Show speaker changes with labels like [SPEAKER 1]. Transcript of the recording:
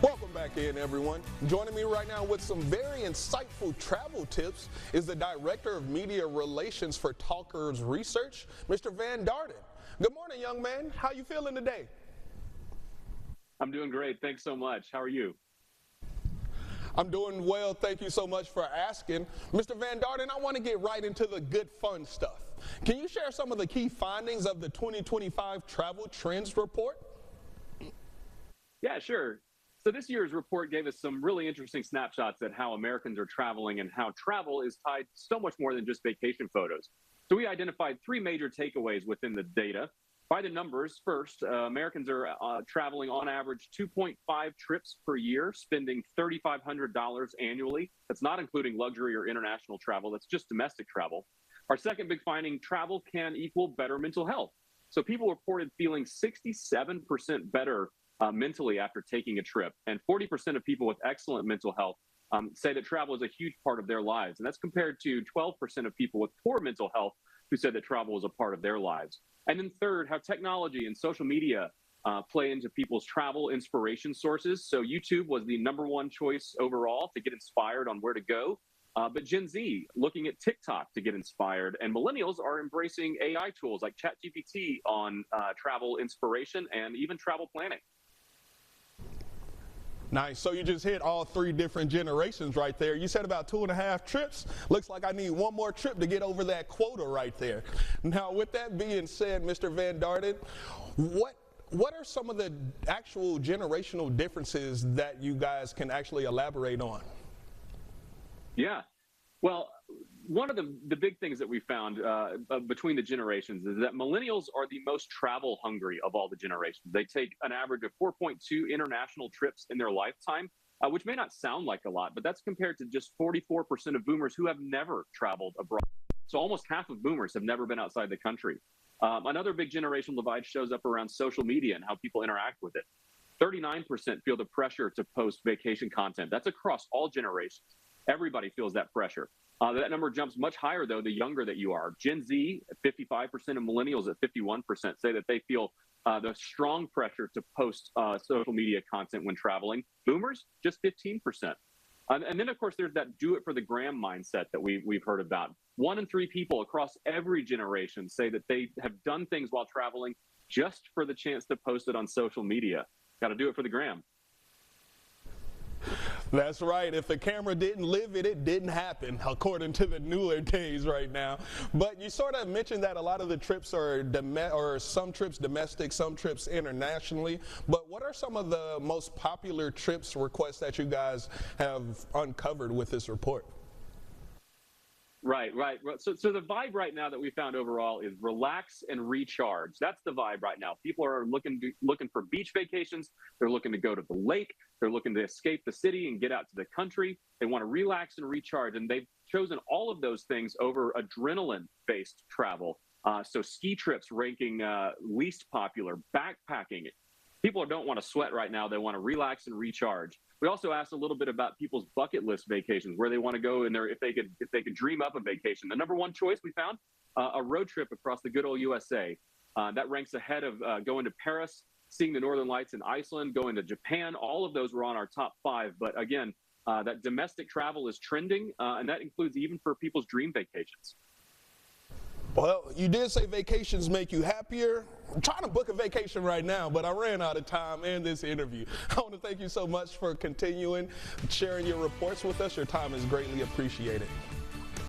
[SPEAKER 1] Welcome back in, everyone. Joining me right now with some very insightful travel tips is the Director of Media Relations for Talkers Research, Mr. Van Darton. Good morning, young man. How you feeling today?
[SPEAKER 2] I'm doing great. Thanks so much. How are you?
[SPEAKER 1] I'm doing well. Thank you so much for asking. Mr. Van Darton, I want to get right into the good fun stuff. Can you share some of the key findings of the 2025 Travel Trends Report?
[SPEAKER 2] Yeah, sure. So this year's report gave us some really interesting snapshots at how Americans are traveling and how travel is tied to so much more than just vacation photos. So we identified three major takeaways within the data. By the numbers, first, Americans are traveling on average 2.5 trips per year, spending $3,500 annually. That's not including luxury or international travel. That's just domestic travel. Our second big finding, travel can equal better mental health. So people reported feeling 67% better mentally after taking a trip. And 40% of people with excellent mental health say that travel is a huge part of their lives. And that's compared to 12% of people with poor mental health who said that travel was a part of their lives. And then third, how technology and social media play into people's travel inspiration sources. So YouTube was the #1 choice overall to get inspired on where to go. But Gen Z looking at TikTok to get inspired. And millennials are embracing AI tools like ChatGPT on travel inspiration and even travel planning.
[SPEAKER 1] Nice. So you just hit all three different generations right there. You said about 2.5 trips. Looks like I need one more trip to get over that quota right there. Now, with that being said, Mr. Van Darton, what are some of the actual generational differences that you guys can actually elaborate on?
[SPEAKER 2] Yeah. Well, one of the big things that we found between the generations is that millennials are the most travel hungry of all the generations. They take an average of 4.2 international trips in their lifetime, which may not sound like a lot, but that's compared to just 44% of boomers who have never traveled abroad. So almost half of boomers have never been outside the country. Another big generational divide shows up around social media and how people interact with it. 39% feel the pressure to post vacation content. That's across all generations. Everybody feels that pressure. That number jumps much higher, though, the younger that you are. Gen Z, 55%, and millennials at 51% say that they feel the strong pressure to post social media content when traveling. Boomers, just 15%. And then, of course, there's that do it for the gram mindset that we've heard about. 1 in 3 people across every generation say that they have done things while traveling just for the chance to post it on social media. Got to do it for the gram.
[SPEAKER 1] That's right. If the camera didn't live it, it didn't happen, according to the newer days right now. But you sort of mentioned that a lot of the trips are some trips domestic, some trips internationally. But what are some of the most popular trips requests that you guys have uncovered with this report?
[SPEAKER 2] Right. So the vibe right now that we found overall is relax and recharge. That's the vibe right now. People are looking for beach vacations. They're looking to go to the lake. They're looking to escape the city and get out to the country. They want to relax and recharge. And they've chosen all of those things over adrenaline-based travel. So ski trips ranking least popular, backpacking. People don't want to sweat right now. They want to relax and recharge. We also asked a little bit about people's bucket list vacations, where they want to go, and if they could dream up a vacation. The #1 choice we found, a road trip across the good old USA. That ranks ahead of going to Paris, seeing the Northern Lights in Iceland, going to Japan. All of those were on our top 5. But again, that domestic travel is trending, and that includes even for people's dream vacations.
[SPEAKER 1] Well, you did say vacations make you happier. I'm trying to book a vacation right now, but I ran out of time in this interview. I want to thank you so much for continuing sharing your reports with us. Your time is greatly appreciated.